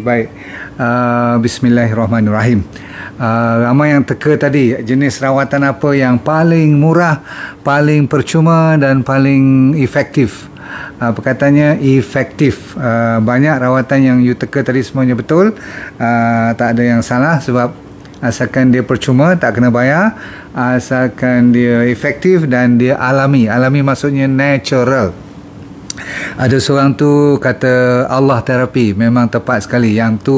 Baik, Bismillahirrahmanirrahim. Ramai yang teka tadi, jenis rawatan apa yang paling murah, paling percuma dan paling efektif. Perkataannya efektif. Banyak rawatan yang you teka tadi semuanya betul. Tak ada yang salah sebab asalkan dia percuma, tak kena bayar, asalkan dia efektif dan dia alami. Alami maksudnya natural. Ada seorang tu kata Allah terapi, memang tepat sekali. Yang tu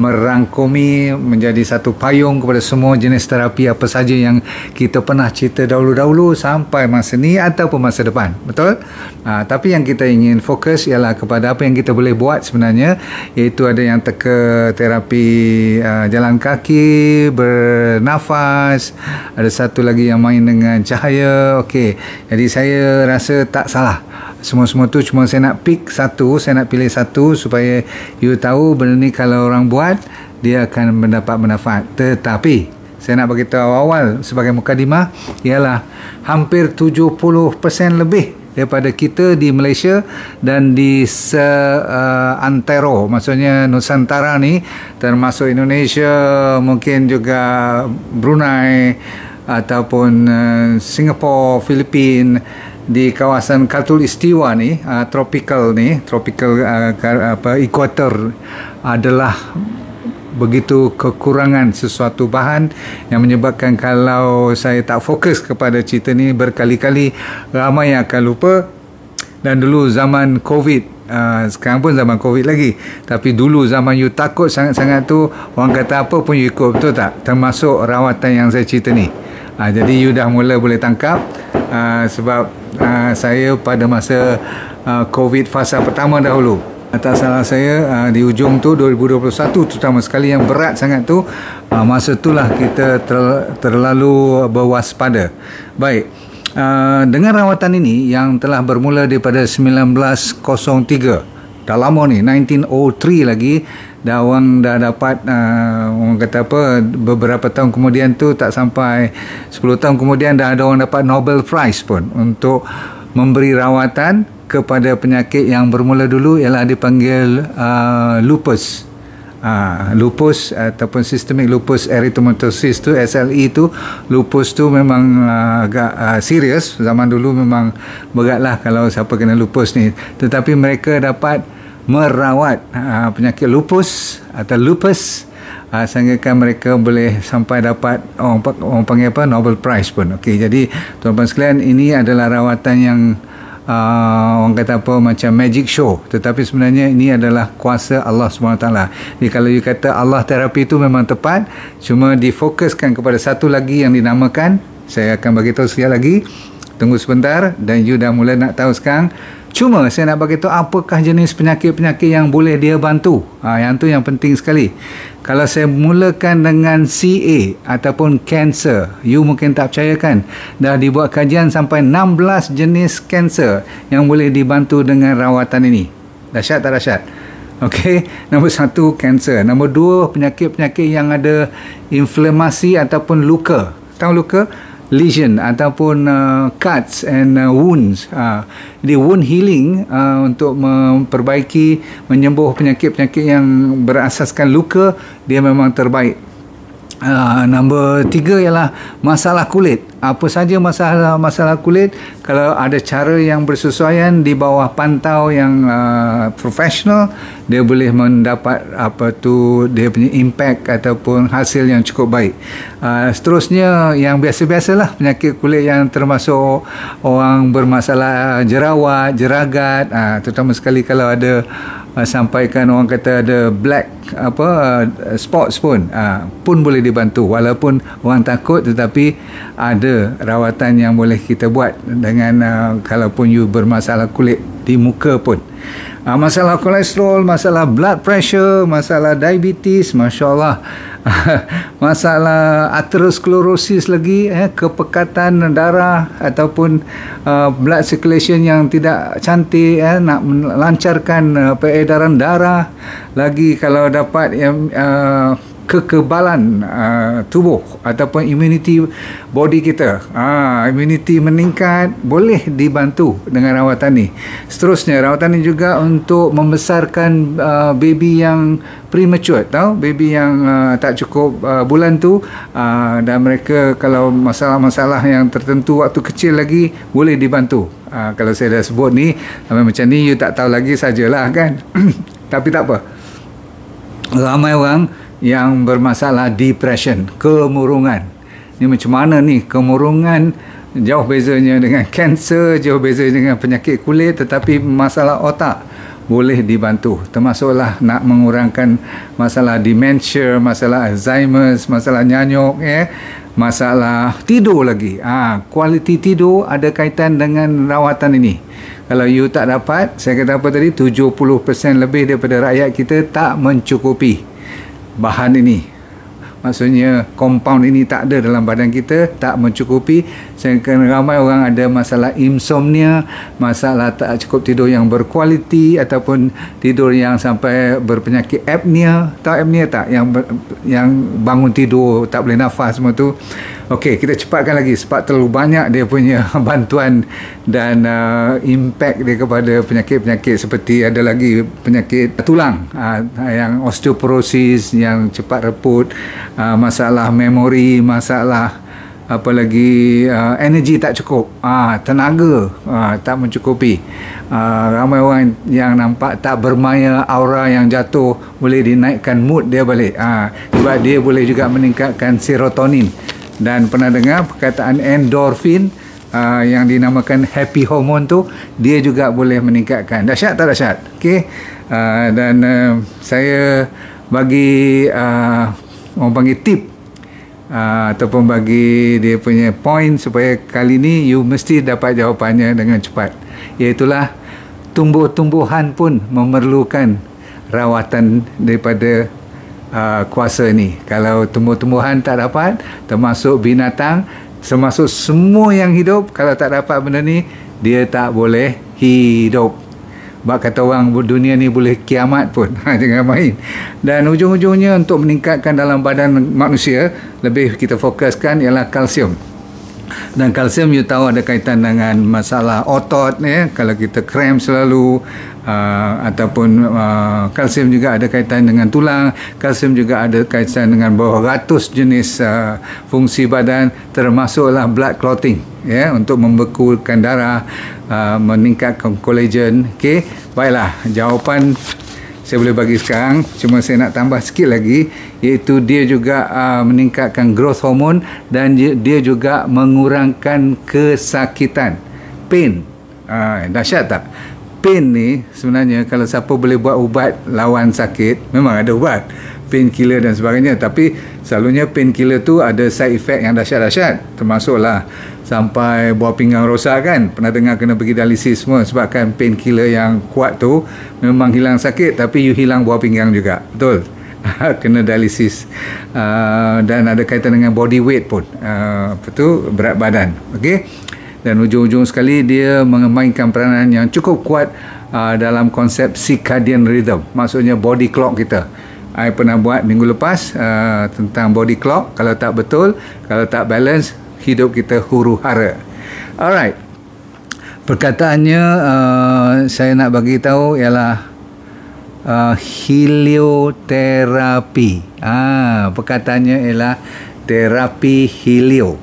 merangkumi menjadi satu payung kepada semua jenis terapi apa saja yang kita pernah cerita dahulu-dahulu sampai masa ni ataupun masa depan. Betul? Tapi yang kita ingin fokus ialah kepada apa yang kita boleh buat sebenarnya, iaitu ada yang teka terapi jalan kaki, bernafas, ada satu lagi yang main dengan cahaya. Okey, jadi saya rasa tak salah. Semua-semua tu cuma saya nak pick satu, saya nak pilih satu supaya you tahu benda ni kalau orang buat dia akan mendapat manfaat. Tetapi saya nak beritahu awal sebagai mukadimah ialah hampir 70% lebih daripada kita di Malaysia dan di seantero, maksudnya Nusantara ni, termasuk Indonesia, mungkin juga Brunei ataupun Singapura, Filipina, di kawasan Khatulistiwa ni, tropical equator adalah begitu kekurangan sesuatu bahan yang menyebabkan kalau saya tak fokus kepada cerita ni berkali-kali, ramai yang akan lupa. Dan dulu zaman COVID, sekarang pun zaman COVID lagi, tapi dulu zaman you takut sangat-sangat tu, orang kata apa pun you ikut, betul tak? Termasuk rawatan yang saya cerita ni. Jadi you dah mula boleh tangkap, sebab saya pada masa COVID fasa pertama dahulu, tak salah saya, di ujung tu 2021 terutama sekali yang berat sangat tu, masa itulah kita terlalu berwaspada. Baik, dengan rawatan ini yang telah bermula daripada 1903, dah lama ni, 1903 lagi, dah orang dah dapat, orang kata apa, beberapa tahun kemudian tu, tak sampai 10 tahun kemudian dah ada orang dapat Nobel Prize pun untuk memberi rawatan kepada penyakit yang bermula dulu ialah dipanggil lupus. Lupus ataupun systemic lupus erythematosus tu, SLE tu, lupus tu memang agak serius. Zaman dulu memang beratlah kalau siapa kena lupus ni, tetapi mereka dapat merawat penyakit lupus atau lupus sehingga mereka boleh sampai dapat orang panggil apa, Nobel Prize pun. Okey, jadi tuan-tuan sekalian, ini adalah rawatan yang orang kata apa, macam magic show, tetapi sebenarnya ini adalah kuasa Allah SWT. Jadi kalau you kata Allah terapi itu memang tepat, cuma difokuskan kepada satu lagi yang dinamakan, saya akan bagi tahu sekali lagi, tunggu sebentar, dan you dah mula nak tahu sekarang. Cuma saya nak bagi tahu apakah jenis penyakit-penyakit yang boleh dia bantu. Yang tu yang penting sekali. Kalau saya mulakan dengan CA ataupun kanser, you mungkin tak percaya kan, dah dibuat kajian sampai 16 jenis kanser yang boleh dibantu dengan rawatan ini. Dahsyat tak dahsyat? Okey, nombor 1 kanser, nombor 2 penyakit-penyakit yang ada inflamasi ataupun luka. Tahu luka? Lesion ataupun cuts and wounds. Jadi wound healing, untuk memperbaiki, menyembuh penyakit-penyakit yang berasaskan luka, dia memang terbaik. Nombor 3 ialah masalah kulit. Apa saja masalah kulit, kalau ada cara yang bersesuaian di bawah pantau yang profesional, dia boleh mendapat dia punya impact ataupun hasil yang cukup baik. Seterusnya yang biasa-biasalah, penyakit kulit yang termasuk orang bermasalah jerawat, jeragat, terutama sekali kalau ada sampaikan orang kata ada black spots pun boleh dibantu. Walaupun orang takut, tetapi ada rawatan yang boleh kita buat dengan kalaupun you bermasalah kulit di muka pun. Masalah kolesterol, masalah blood pressure, masalah diabetes, masya-Allah. Masalah atherosclerosis lagi, kepekatan darah ataupun blood circulation yang tidak cantik, nak melancarkan peredaran darah. Lagi kalau dapat kekebalan tubuh ataupun immunity body kita, immunity meningkat, boleh dibantu dengan rawatan ni. Seterusnya, rawatan ni juga untuk membesarkan baby yang premature, tahu, baby yang tak cukup bulan tu, dan mereka kalau masalah-masalah yang tertentu waktu kecil lagi boleh dibantu. Kalau saya dah sebut ni macam ni, you tak tahu lagi sajalah kan. Tapi tak apa, ramai orang yang bermasalah depression, kemurungan. Ni macam mana ni kemurungan? Jauh bezanya dengan kanser, jauh bezanya dengan penyakit kulit, tetapi masalah otak boleh dibantu. Termasuklah nak mengurangkan masalah dementia, masalah Alzheimer, masalah nyanyuk, masalah tidur lagi. Kualiti tidur ada kaitan dengan rawatan ini. Kalau you tak dapat, saya kata apa tadi, 70% lebih daripada rakyat kita tak mencukupi bahan ini. Maksudnya compound ini tak ada dalam badan kita, tak mencukupi. Saya kena ramai orang ada masalah insomnia, masalah tak cukup tidur yang berkualiti, ataupun tidur yang sampai berpenyakit apnea. Tahu apnea tak? Yang bangun tidur tak boleh nafas semua tu. Okey, kita cepatkan lagi sebab terlalu banyak dia punya bantuan dan impact dia kepada penyakit-penyakit seperti ada lagi penyakit tulang, yang osteoporosis yang cepat reput, masalah memori, masalah apa lagi, energi tak cukup, tenaga tak mencukupi. Ramai orang yang nampak tak bermaya, aura yang jatuh, boleh dinaikkan mood dia balik, sebab dia boleh juga meningkatkan serotonin. Dan pernah dengar perkataan endorfin, yang dinamakan happy hormone tu, dia juga boleh meningkatkan. Dahsyat tak dahsyat? Okey. Dan saya bagi orang panggil tip, ataupun bagi dia punya point supaya kali ni you mesti dapat jawapannya dengan cepat. Iaitulah tumbuh-tumbuhan pun memerlukan rawatan daripada kuasa ni. Kalau tumbuh-tumbuhan tak dapat, termasuk binatang, termasuk semua yang hidup, kalau tak dapat benda ni, dia tak boleh hidup. Sebab kata orang dunia ni boleh kiamat pun. Jangan main. Dan ujung-ujungnya untuk meningkatkan dalam badan manusia, lebih kita fokuskan ialah kalsium. Dan kalsium you tahu ada kaitan dengan masalah otot, kalau kita cramp selalu, ataupun kalsium juga ada kaitan dengan tulang. Kalsium juga ada kaitan dengan beratus jenis fungsi badan, termasuklah blood clotting, untuk membekukan darah, meningkatkan kolagen. Okey, baiklah, jawapan saya boleh bagi sekarang, cuma saya nak tambah sikit lagi, iaitu dia juga meningkatkan growth hormone, dan dia juga mengurangkan kesakitan, pain. Dahsyat tak? Pain ni sebenarnya kalau siapa boleh buat ubat lawan sakit, memang ada ubat, painkiller dan sebagainya, tapi selalunya painkiller tu ada side effect yang dahsyat-dahsyat, termasuklah sampai buah pinggang rosak kan. Pernah dengar kena pergi dialisis semua sebabkan painkiller yang kuat tu memang hilang sakit, tapi you hilang buah pinggang juga, betul. Kena dialisis. Dan ada kaitan dengan body weight pun, berat badan. Okey. Dan ujung-ujung sekali dia memainkan peranan yang cukup kuat dalam konsep circadian rhythm, maksudnya body clock kita. I pernah buat minggu lepas tentang body clock. Kalau tak betul, kalau tak balance, hidup kita huru-hara. Alright. Perkataannya saya nak bagi tahu ialah helioterapi. Perkataannya ialah terapi helio,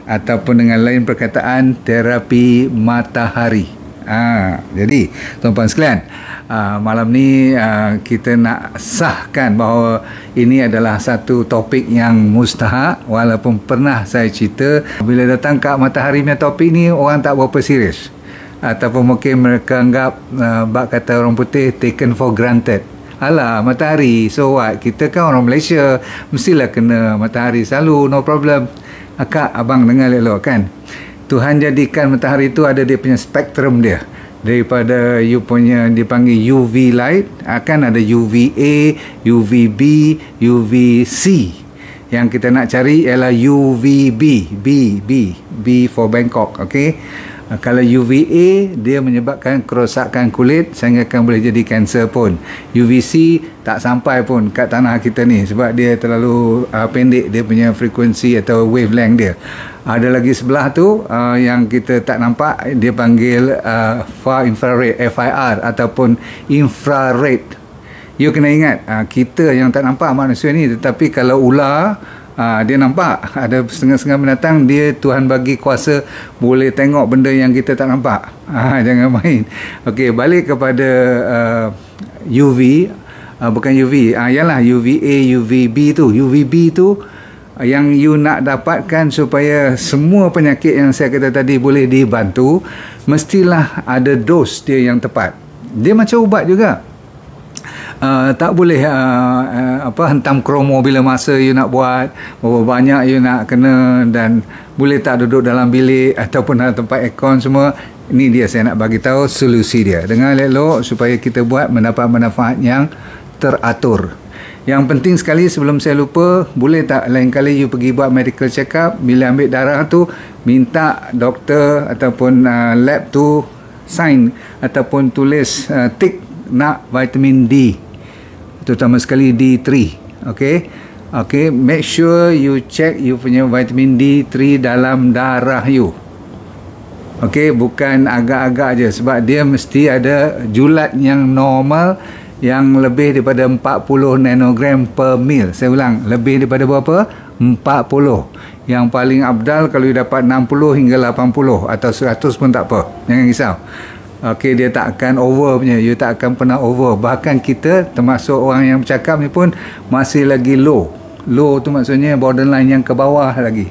ataupun dengan lain perkataan terapi matahari. Jadi tuan-tuan sekalian, malam ni kita nak sahkan bahawa ini adalah satu topik yang mustahak, walaupun pernah saya cerita bila datang kat matahari punya topik ni orang tak berapa serius, ataupun mungkin mereka anggap bak kata orang putih taken for granted. Alah, matahari, so what? Kita kan orang Malaysia, mestilah kena matahari selalu, no problem. Akak, abang dengar elok kan, Tuhan jadikan matahari itu ada dia punya spektrum dia. Daripada you punya dipanggil UV light, akan ada UVA, UVB, UVC. Yang kita nak cari ialah UVB, B for Bangkok, okey. Kalau UVA dia menyebabkan kerosakan kulit sehingga akan boleh jadi kanser pun. UVC tak sampai pun kat tanah kita ni sebab dia terlalu pendek dia punya frekuensi atau wavelength dia. Ada lagi sebelah tu yang kita tak nampak, dia panggil far infrared, FIR ataupun infrared. You kena ingat, kita yang tak nampak manusia ni, tetapi kalau ular dia nampak. Ada setengah-setengah binatang dia Tuhan bagi kuasa boleh tengok benda yang kita tak nampak. Jangan main. Okey, balik kepada UV, bukan UV, yalah UVA, UVB tu. UVB tu yang you nak dapatkan supaya semua penyakit yang saya kata tadi boleh dibantu, mestilah ada dos dia yang tepat. Dia macam ubat juga. Tak boleh hentam kromo bila masa you nak buat, berapa banyak you nak kena, dan boleh tak duduk dalam bilik ataupun dalam tempat aircon semua. Ini dia saya nak bagi tahu solusi dia. Dengar elok supaya kita buat mendapat manfaat yang teratur. Yang penting sekali sebelum saya lupa, boleh tak lain kali you pergi buat medical check up, bila ambil darah tu minta doktor ataupun lab tu sign ataupun tulis tick nak vitamin D, terutama sekali D3. Okey, make sure you check you punya vitamin D3 dalam darah you. Okey, bukan agak-agak je, sebab dia mesti ada julat yang normal yang lebih daripada 40 nanogram per mil. Saya ulang, lebih daripada berapa? 40. Yang paling abdal kalau you dapat 60 hingga 80 atau 100 pun tak apa. Jangan risau. Okey, dia tak akan over punya, you tak akan pernah over. Bahkan kita termasuk orang yang bercakap ni pun masih lagi low. Low tu maksudnya borderline yang ke bawah lagi.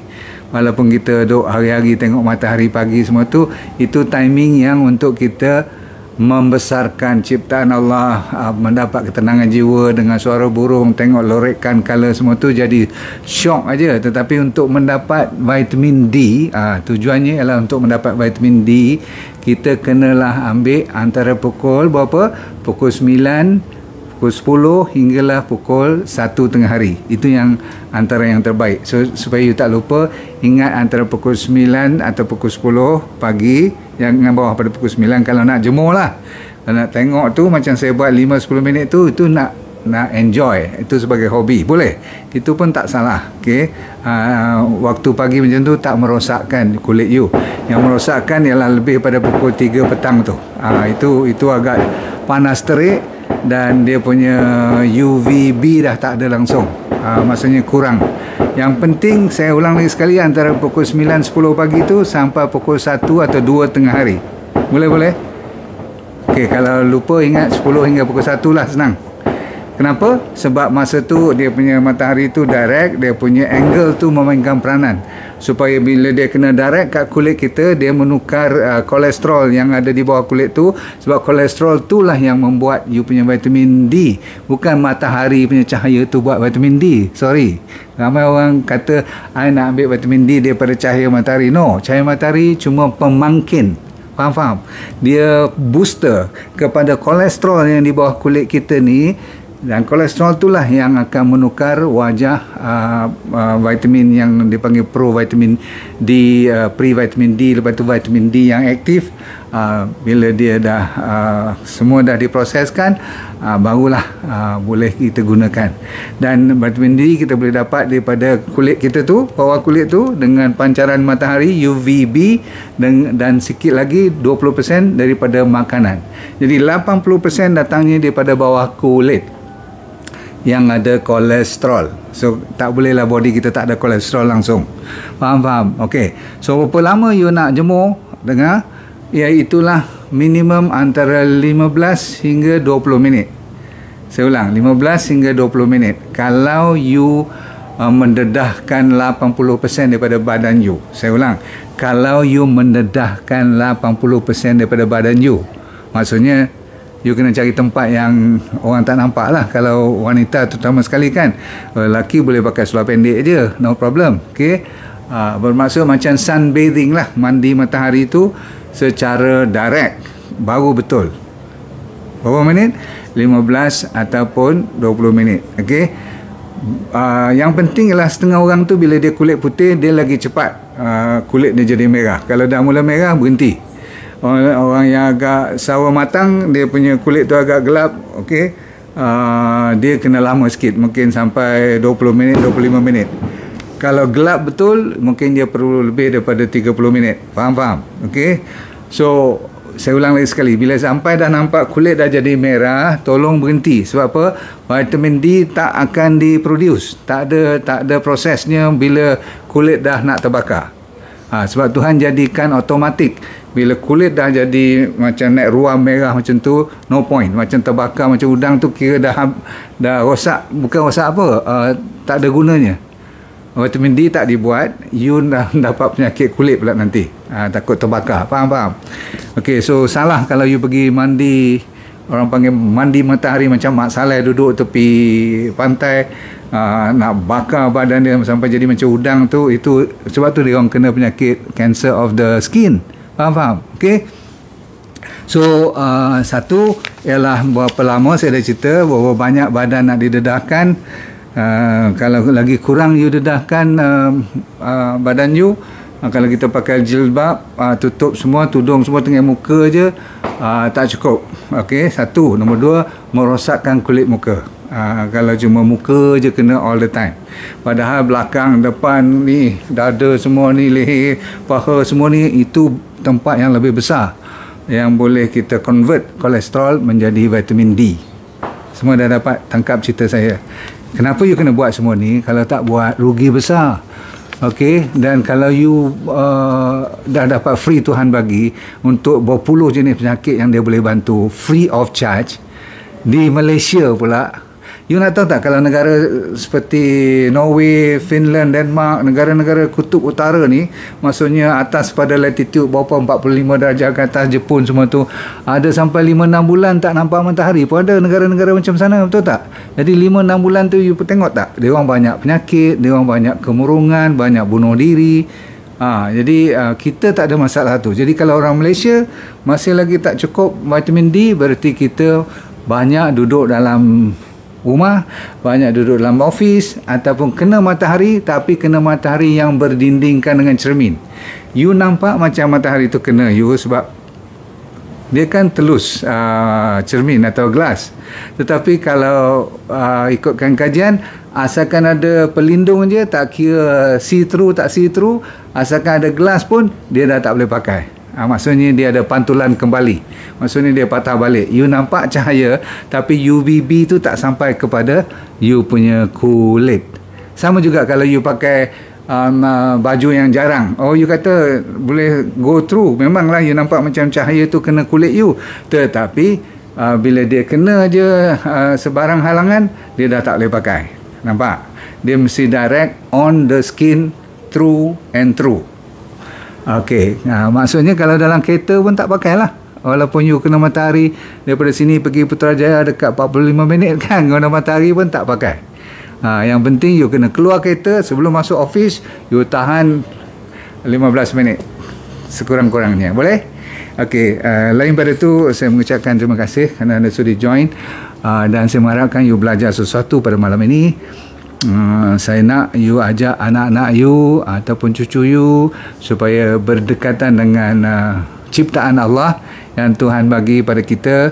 Walaupun kita duduk hari-hari tengok matahari pagi semua tu, itu timing yang untuk kita membesarkan ciptaan Allah, mendapat ketenangan jiwa dengan suara burung, tengok lorekan color semua tu jadi syok aja. Tetapi untuk mendapat vitamin D, tujuannya ialah untuk mendapat vitamin D, kita kenalah ambil antara pukul berapa? Pukul 9, pukul 10 hinggalah pukul 1 tengah hari. Itu yang antara yang terbaik. So, supaya you tak lupa, ingat antara pukul 9 atau pukul 10 pagi, jangan bawah pada pukul 9 kalau nak jemur lah. Kalau nak tengok tu macam saya buat 5-10 minit tu, itu nak enjoy, itu sebagai hobi, boleh, itu pun tak salah. Okey, waktu pagi macam tu tak merosakkan kulit you. Yang merosakkan ialah lebih pada pukul 3 petang tu. Itu agak panas terik dan dia punya UVB dah tak ada langsung, maksudnya kurang. Yang penting saya ulang lagi sekali, antara pukul 9-10 pagi tu sampai pukul 1 atau 2 tengah hari. Boleh? Okey, kalau lupa ingat 10 hingga pukul 1 lah, senang. Kenapa? Sebab masa tu dia punya matahari tu direct, dia punya angle tu memainkan peranan. Supaya bila dia kena direct kat kulit kita, dia menukar kolesterol yang ada di bawah kulit tu. Sebab kolesterol tu lah yang membuat you punya vitamin D. Bukan matahari punya cahaya tu buat vitamin D. Sorry. Ramai orang kata, I nak ambil vitamin D daripada cahaya matahari. No, cahaya matahari cuma pemangkin. Faham? Dia booster kepada kolesterol yang di bawah kulit kita ni. Dan kolesterol itulah yang akan menukar wajah vitamin yang dipanggil pro-vitamin D, pre-vitamin D, lepas tu vitamin D yang aktif. Bila dia dah semua dah diproseskan, barulah boleh kita gunakan. Dan vitamin D kita boleh dapat daripada kulit kita tu, bawah kulit tu, dengan pancaran matahari UVB, dan sikit lagi 20% daripada makanan. Jadi 80% datangnya daripada bawah kulit yang ada kolesterol. So tak bolehlah body kita tak ada kolesterol langsung. Faham? Okey. So berapa lama you nak jemur? Dengar, ya itulah minimum antara 15 hingga 20 minit. Saya ulang, 15 hingga 20 minit. Kalau you mendedahkan 80% daripada badan you. Saya ulang, kalau you mendedahkan 80% daripada badan you, maksudnya you kena cari tempat yang orang tak nampak lah. Kalau wanita terutama sekali kan, lelaki boleh pakai seluar pendek je, no problem. Okay, bermaksud macam sunbathing lah, mandi matahari tu secara direct, baru betul. Berapa minit? 15 ataupun 20 minit. Okay, yang penting ialah setengah orang tu bila dia kulit putih, dia lagi cepat kulit dia jadi merah. Kalau dah mula merah, berhenti. Orang yang agak sawo matang, dia punya kulit tu agak gelap, okey. Dia kena lama sikit, mungkin sampai 20 minit, 25 minit. Kalau gelap betul, mungkin dia perlu lebih daripada 30 minit. Faham? Okey. So, saya ulang lagi sekali, bila sampai dah nampak kulit dah jadi merah, tolong berhenti. Sebab apa? Vitamin D tak akan diproduce. Tak ada prosesnya bila kulit dah nak terbakar. Sebab Tuhan jadikan automatik. Bila kulit dah jadi macam naik ruam merah macam tu, no point. Macam terbakar macam udang tu, kira dah rosak. Bukan rosak apa, tak ada gunanya. Vitamin D tak dibuat, you dah dapat penyakit kulit pula nanti. Takut terbakar. Faham? Okey, so salah kalau you pergi mandi, orang panggil mandi matahari, macam Mak Saleh duduk tepi pantai, nak bakar badan dia sampai jadi macam udang tu. Itu sebab tu dia orang kena penyakit cancer of the skin. Faham? Okey. So satu ialah berapa lama saya dah cerita, berapa banyak badan nak didedahkan. Kalau lagi kurang you dedahkan badan you, kalau kita pakai jilbab, tutup semua, tudung semua, tengah muka je, tak cukup. Okey, satu. Nombor dua, merosakkan kulit muka. Kalau cuma muka je kena all the time. Padahal belakang, depan ni, dada semua ni, leher, paha semua ni, itu tempat yang lebih besar yang boleh kita convert kolesterol menjadi vitamin D. Semua dah dapat tangkap cerita saya. Kenapa you kena buat semua ni? Kalau tak buat, rugi besar. Okey, dan kalau you dah dapat free, Tuhan bagi untuk berpuluh jenis penyakit yang dia boleh bantu free of charge di Malaysia pula. You nak tahu tak, kalau negara seperti Norway, Finland, Denmark, negara-negara kutub utara ni, maksudnya atas pada latitude berapa, 45 darjah ke atas, Jepun semua tu, ada sampai 5-6 bulan tak nampak matahari pun ada negara-negara macam sana, betul tak? Jadi 5-6 bulan tu you tengok tak, dia orang banyak penyakit, dia orang banyak kemurungan, banyak bunuh diri. Jadi kita tak ada masalah tu. Jadi kalau orang Malaysia masih lagi tak cukup vitamin D, berarti kita banyak duduk dalam rumah, banyak duduk dalam office, ataupun kena matahari, tapi kena matahari yang berdindingkan dengan cermin. You nampak macam matahari tu kena you sebab dia kan telus cermin atau gelas. Tetapi kalau ikutkan kajian, asalkan ada pelindung je, tak kira see through tak see through, asalkan ada gelas pun dia dah tak boleh pakai. Maksudnya dia ada pantulan kembali, maksudnya dia patah balik. You nampak cahaya, tapi UVB tu tak sampai kepada you punya kulit. Sama juga kalau you pakai baju yang jarang, you kata boleh go through, memanglah you nampak macam cahaya tu kena kulit you, tetapi bila dia kena je sebarang halangan, dia dah tak boleh pakai. Nampak? Dia mesti direct on the skin, through and through. Okey, maksudnya kalau dalam kereta pun tak pakailah. Walaupun you kena matahari, daripada sini pergi Putrajaya dekat 45 minit kan, kena matahari pun tak pakai. Yang penting you kena keluar kereta, sebelum masuk office you tahan 15 minit sekurang-kurangnya. Boleh? Okey, lain pada tu saya mengucapkan terima kasih kerana anda sudi join, dan saya mengharapkan you belajar sesuatu pada malam ini. Saya nak you ajak anak-anak you ataupun cucu you supaya berdekatan dengan ciptaan Allah yang Tuhan bagi pada kita.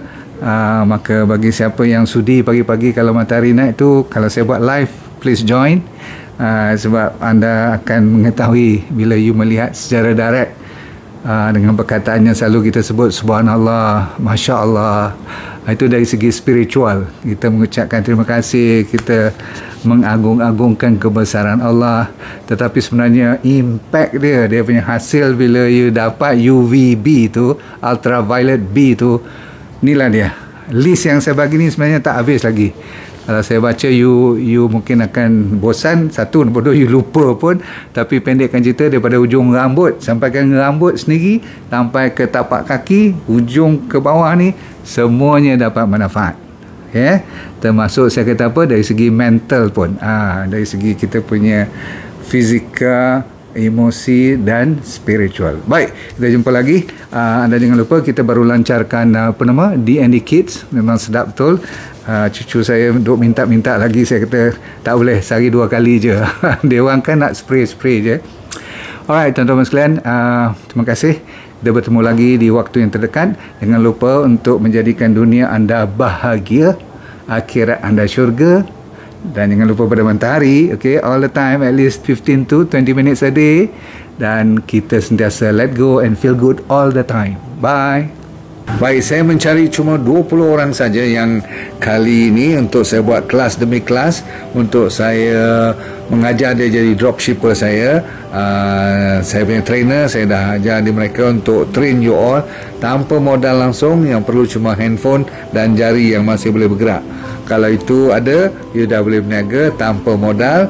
Maka bagi siapa yang sudi pagi-pagi kalau matahari naik tu, kalau saya buat live, please join, sebab anda akan mengetahui bila you melihat secara direct, dengan perkataan yang selalu kita sebut subhanallah, masya Allah. Itu dari segi spiritual, kita mengucapkan terima kasih, kita mengagung-agungkan kebesaran Allah. Tetapi sebenarnya impact dia punya hasil bila you dapat UVB tu, ultraviolet B tu, inilah dia. List yang saya bagi ni sebenarnya tak habis lagi. Kalau saya baca you mungkin akan bosan. Satu, nombor dua, you lupa pun. Tapi pendekkan cerita, daripada ujung rambut sampai ke rambut sendiri, sampai ke tapak kaki, ujung ke bawah ni, semuanya dapat manfaat. Termasuk saya kata apa, dari segi mental pun, dari segi kita punya fizikal, emosi dan spiritual. Baik, kita jumpa lagi. Anda jangan lupa, kita baru lancarkan D&D Kids. Memang sedap betul. Cucu saya duk minta-minta lagi. Saya kata tak boleh, sehari 2 kali je. Dia orang kan nak spray je. Alright, tuan-tuan sekalian, terima kasih. Kita bertemu lagi di waktu yang terdekat. Jangan lupa untuk menjadikan dunia anda bahagia, akhirat anda syurga. Dan jangan lupa pada mentari, okay, all the time, at least 15 to 20 minutes a day. Dan kita sentiasa let go and feel good all the time. Bye. Baik, saya mencari cuma 20 orang saja yang kali ini untuk saya buat kelas demi kelas, untuk saya mengajar dia jadi dropshipper saya. Saya punya trainer, saya dah ajar di mereka untuk train you all tanpa modal langsung, yang perlu cuma handphone dan jari yang masih boleh bergerak. Kalau itu ada, you dah boleh berniaga tanpa modal,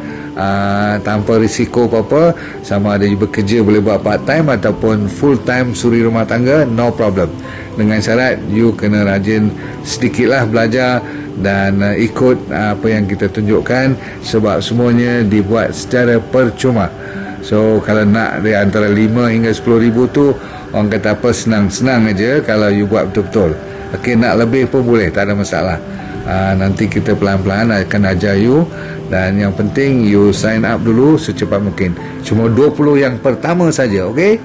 tanpa risiko apa-apa. Sama ada you bekerja boleh buat part time ataupun full time suri rumah tangga, no problem. Dengan syarat you kena rajin sedikitlah belajar dan ikut apa yang kita tunjukkan, sebab semuanya dibuat secara percuma. So kalau nak dari antara 5 hingga 10 ribu tu, orang kata apa, senang-senang aja kalau you buat betul-betul. Okay, nak lebih pun boleh, tak ada masalah. Nanti kita pelan-pelan akan ajar you, dan yang penting you sign up dulu secepat mungkin. Cuma 20 yang pertama saja, okay?